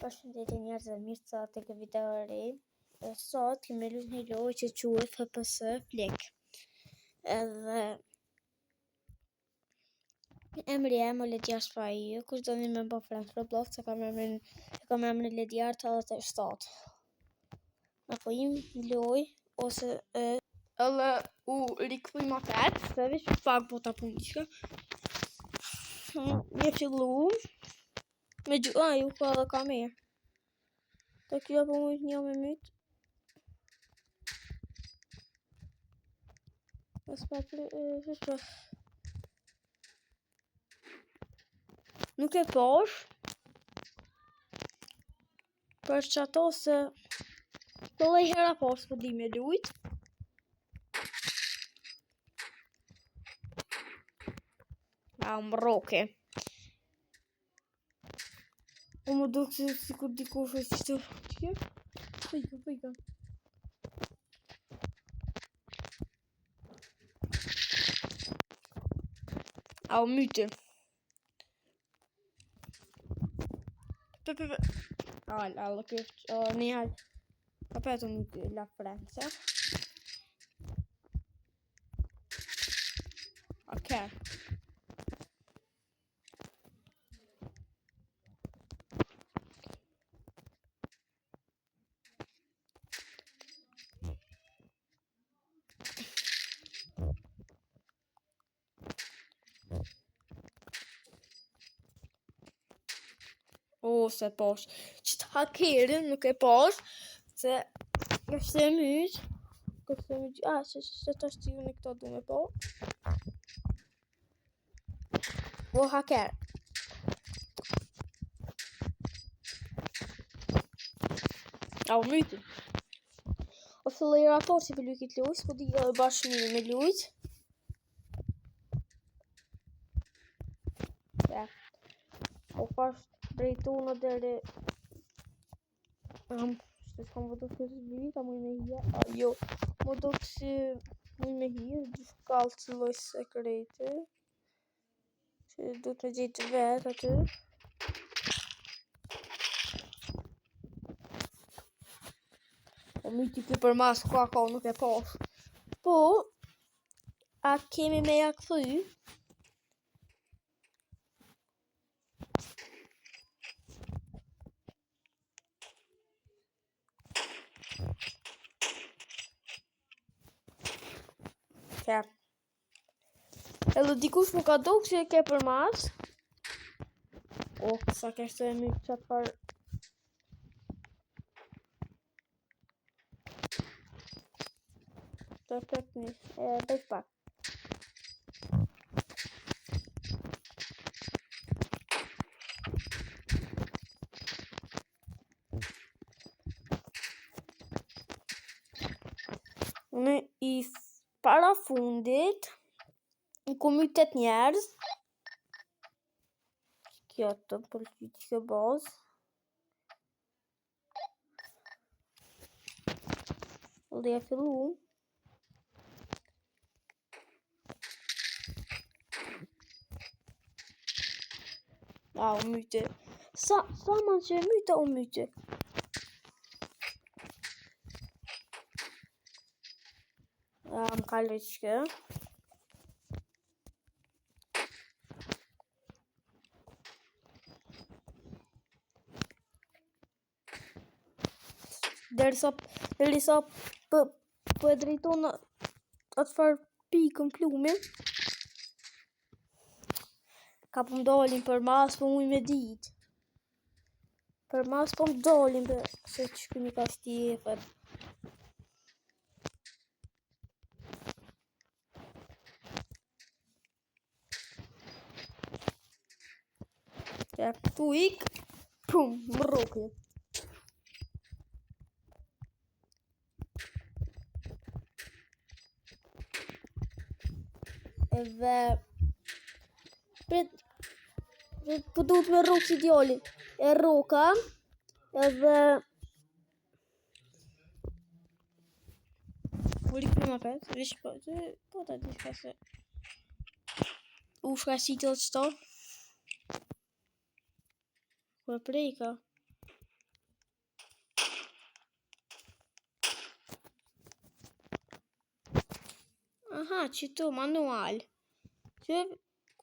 Përshëndetje njerëzve, mirë se tek video e re. Sot kemi luajtur një lojë që quhet FPS Flick. Edhe emri jam Lediar Shpai. Kush doni me bë friend Roblox, kam emrin Lediar 87. Apo im lojë ose edhe u rikthoj më tet, se veç pak bota punishka. Ne fillu me ju ka edhe kamerë. Të kjo po mujt një me myt. Nuk e posh. Për që ato se të lej hera posh po di me lujt. Më roke. O më do këtë si kur dikush e qështë. Qështë? Pëjka. Au myte. Alla kështë. Njëhal. Kapetu myte la Franza. Okay. Se posh. Qëtë hakerin nuk e posh. Se është e myt. Se të ashtë ju në këto du me po. O haker. Au myti. Ose lej raport si për lujkit lujt. Po di edhe bashkëmiri me lujt. O pash drejtona deri se s'kam vëtë kësë vita muj me hija. Jo, më do kësi muj me hija. Gjishkallë që loj sekrete. Që du të me gjitë vetë aty. O myti të për mas ka nuk e posh. Po, a kemi me ja këthy? Edhe dikush më ka do që e ke për mas. O, sa kështë e mytë qatë par. Të pek një, bëjt pak. Në i para fundit ku myt 8 njerëz. Kjo të përqyti kjo bazë. Dhe e fillu. O myte. Sa man që e myte o myte. Më kalë që derisa po e drejton atë farë pikën plumin. Ka po m'dolin për mas po muj me dit. Për mas po m'dolin për se që këmi ka shtjefet. Tu ik, pum, më roke. Edhe po duhet me rrok si djali. E rroka. Edhe u rikë më pet. Vish po ta dishka se u shka si të qëto. Kërë prejka. Aha, qëtu, manual. Që,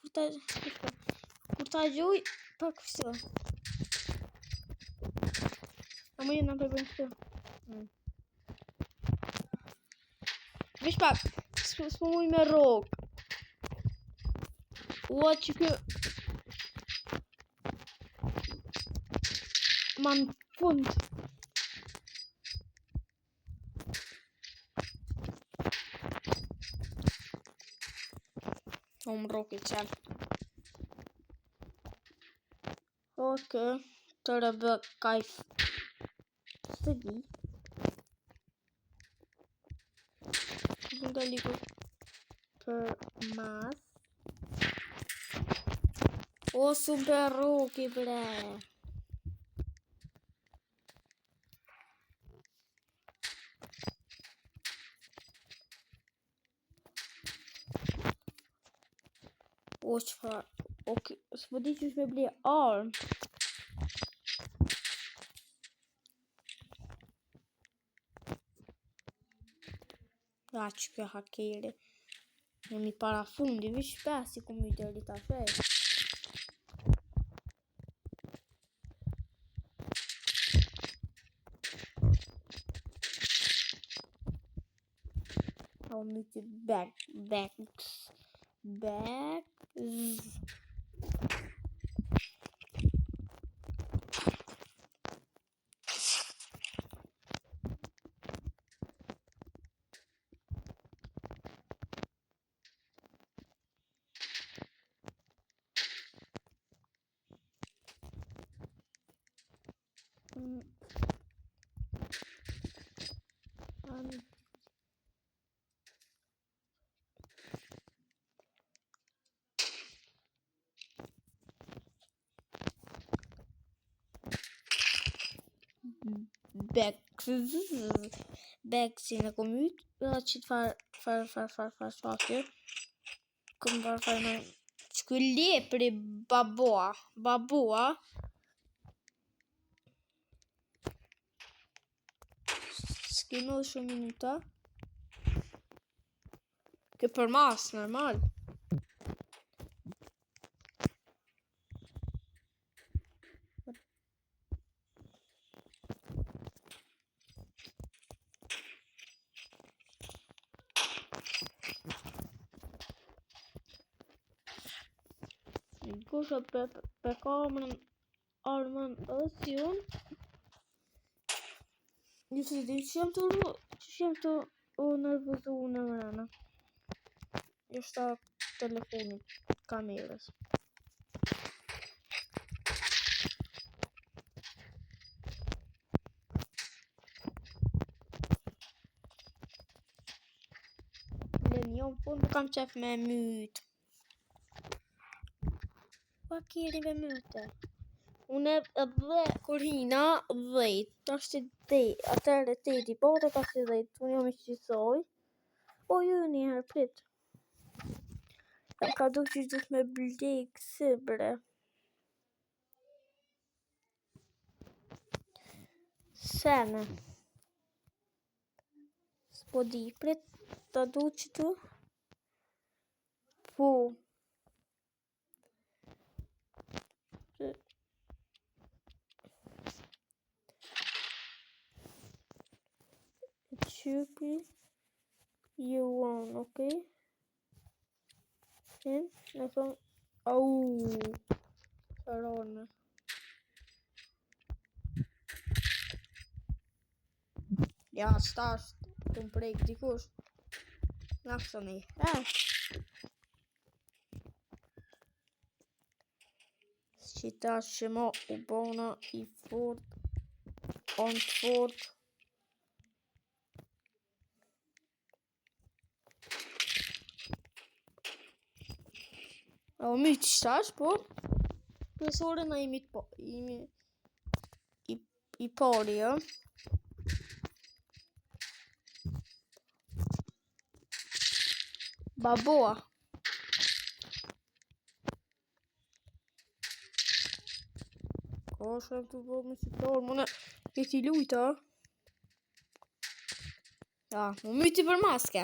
kur ta gjuj, pa kështu. A më jenë në përbën kështu. Vish pak, s'po muj me rogë. Ua që kë... Ma në fund. Më rogë I qenë. Ok, të rëbë kajf. Së di. Nga ligu për mas. O, super rogë bre. O, qëfar? Ok, s'po di që shme ble armë. Ja, që kjo hakeri. Jemi para fundi, vish pesi ku mi të rrita fej. O, mi të bags. Bagsin e kom yt, dhe që të farë shakir. Kom farë me... Që kuj lepri baboa. S'ke më dhe shumë minuta. Ke për mas, normal. Kusha për kamërën armën edhe si unë. Njësë di që jem të nervëzu në mërëna. Jeshta telefonit, kamerës. Në njëm fund kam qef me mytë. Pa kjeri me myte. Unë e dhe kur hina 10. Ashtë të atërë të ti, po të ka si 10. Unë jam I qisoj. Po ju njëherë prit. Ka du që gjithë me blek si bre. Sene. S'po di prit. Ta du që tu. Po. Qypi. You won, okay? Në thonë, au, sërone. Ja, stash, të më prejkë dikush. Naksoni, Qita që mo u bona I fort, on fort. O mi që shtash, po? Profesore na I pari, ja? Baboa. Ko shem të bo me qëtarë, mëne këti lujta. Ja, më myti për maske.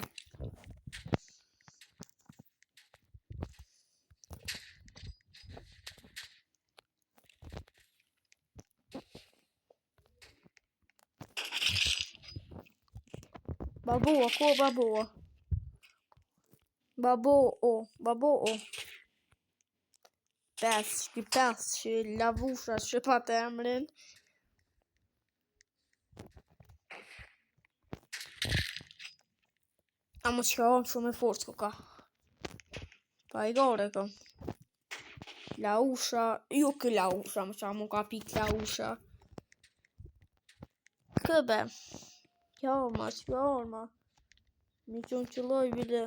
Baboa, ku baboa? Baboa. Pesci, lavusha, shqipat e emrin. A më që ka onë shumë e fort ka. Pa i gore ka. Lausha, jo kë lausha, më që mu ka pik lausha. Këbe. Kjarma. Mi qënë që loj vile.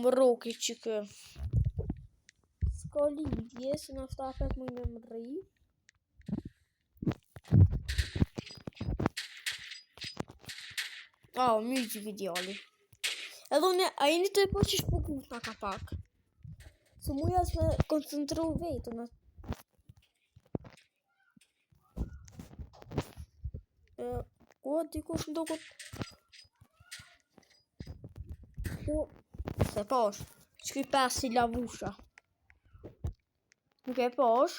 Më roki që kë. S'ka lidhje, se në shtapet mu me më rri. Myti videoli. Edhe unë, a jeni të e po që shpukut nga ka pak. Se mu jas me koncentru vetën. Dikush në dokot. Se posh, që këj pas si lavusha. Nuk e posh.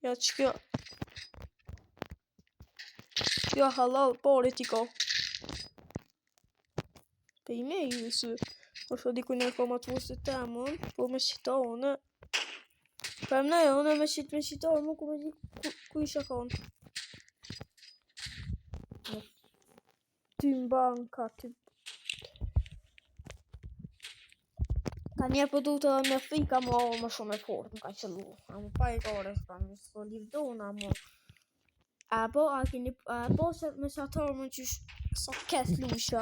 Ja që kjo. Kjo halal pare t'i ka. Pe i me ju së. Po shko diku në koma të vusë të temën. Po me shita one. Për më one me shita one. Mu ku me di ku isha konë. Ty mbanka ty. Ka njerë po du të me frika më shumë e fort. Më ka qëllu. A më pa i gore. Pa më s'ko livdona më. Po se me shatarë më që sa kes lusha.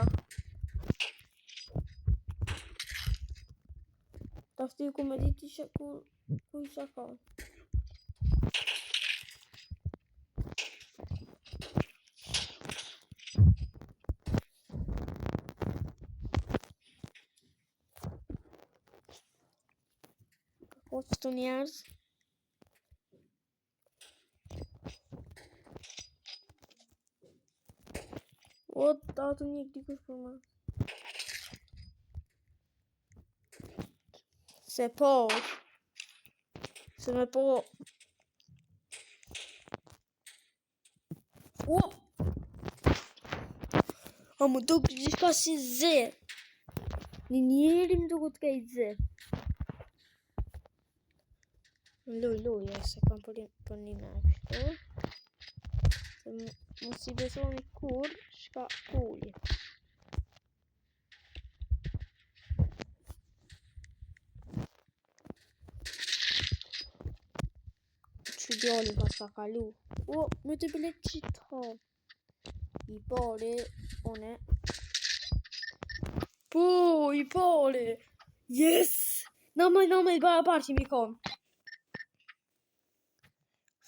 Ta shti ku me dit ishe ku isha ka. Po që të njerës. Ta të një dikush për ma. Se po. Se me po. A më do këtë gjithka si zë. Një njeri më do këtë kej zë. Loj, se kam për një me kështu. Se më si besoni kur, shka kulli. Që djali pas ka kalu. Me të bilet qitë ha. I pare, one. I pare. Yes! Namaj, bara që mi kom.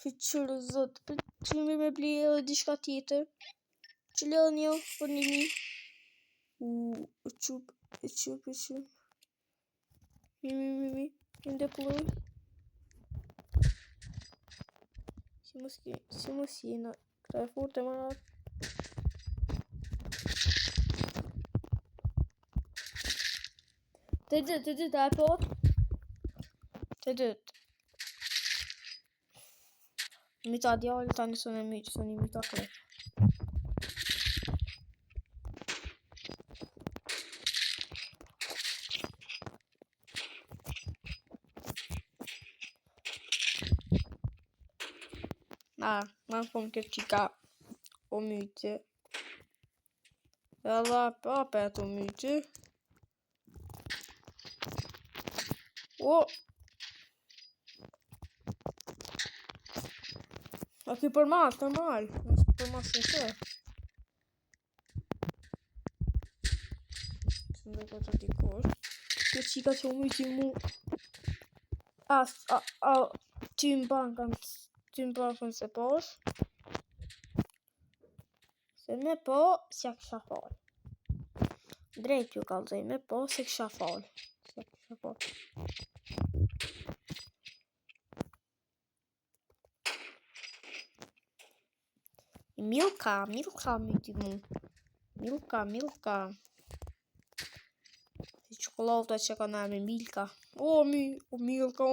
Qërë zot, për që me bli edhe dishka tjetër. Që lëdhe një, për një mi. E qup. Mi. Kënde ploj. Si mos jena. Këta e fort e marat. Të dytë, e pot. Të dytë. Mi ta djallë, ta nësën e mi që së një mi ta kret. Ma në kom këtë qika o mytë. Edhe apet o mytë. A ki për mas, normal. Për mas në të. Që në do të dikosh. Kjo qika që u myti mu. Ty më bankën se posh. Se me po, se kësha fal. Drejt ju kalzoj, me po, se kësha fal. Milka myti mu. Milka. Çokolata që ka emrin Milka. O Milka.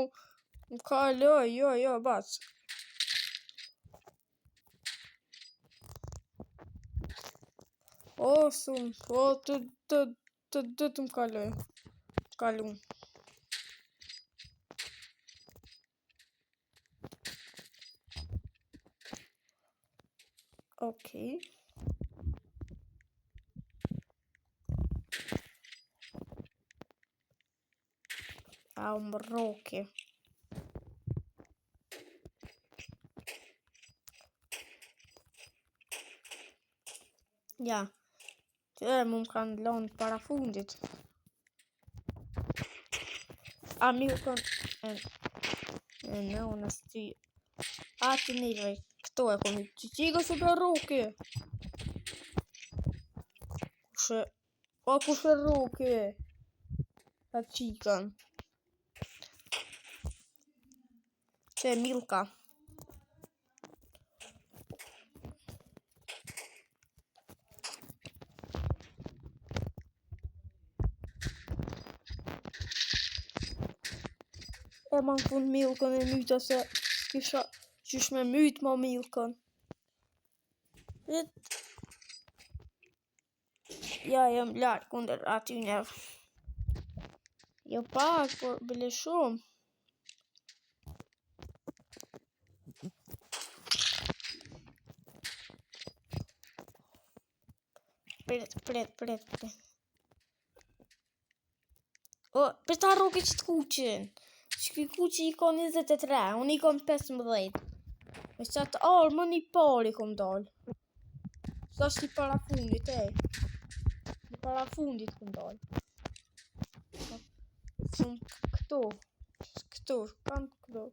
Kalo, jo, bas. O të më kaloj. Okej. Më roke. Ja. Që më kanë lënë para fundit. Milkën në sti. Të neve. Këto e komi. Qiga super roke. Kushe roke. Ta qikën. Që e Milka. E ma në fund Milkën e myta se kisha qysh me myt ma Milkën. Ja, jam lartë kunder aty njerë. Jo pak, por bile shumë. Pret. O, për ta roke që të kuqin. Që kuqi i ka 23, unë i kam 15. Me qatë më një pari kom dal. Sa është i para fundit, I para fundit kom dal. Shumë këto, kanë këto.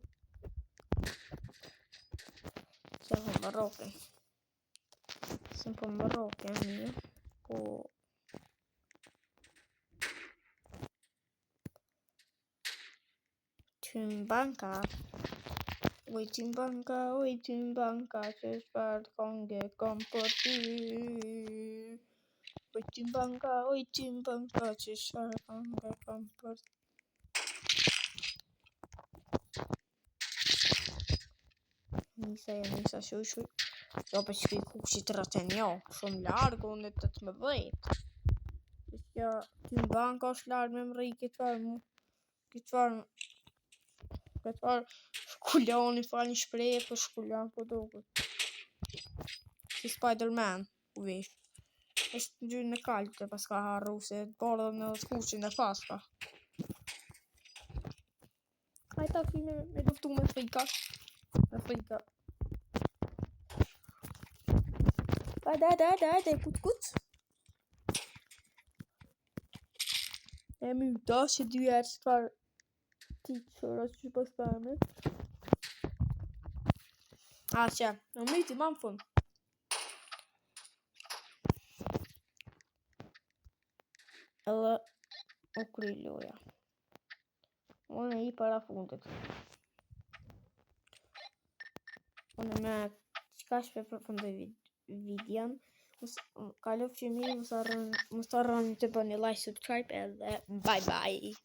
Se po më roke. Një. Po... Tymbanka, që shpart konge kom për ty. Tymbanka, që shpart konge kom për ty. Nisa shuj. Jo, për që i kuqit rëten jo, shumë largë, unë e 18. Ja, Tymbanka është largë me më rri këtë shkullani, fa një shpreje për shkullan po dogut. Si Spider-Man, u vish. Eshtë në gjyrë në kaltë, pas ka harru se bardhën në të kuqin e paska. Hajta ki me luftu me frika. Hajde, kuc. E myta që dy erë që farë ti qëra që pas përme. Që, në myti ma më fund. Edhe u kry loja. Unë i para fundit. Unë me qka shpe përfundoj videon. Kalofë që mi, mos arroni të bëni like, subscribe edhe bye bye.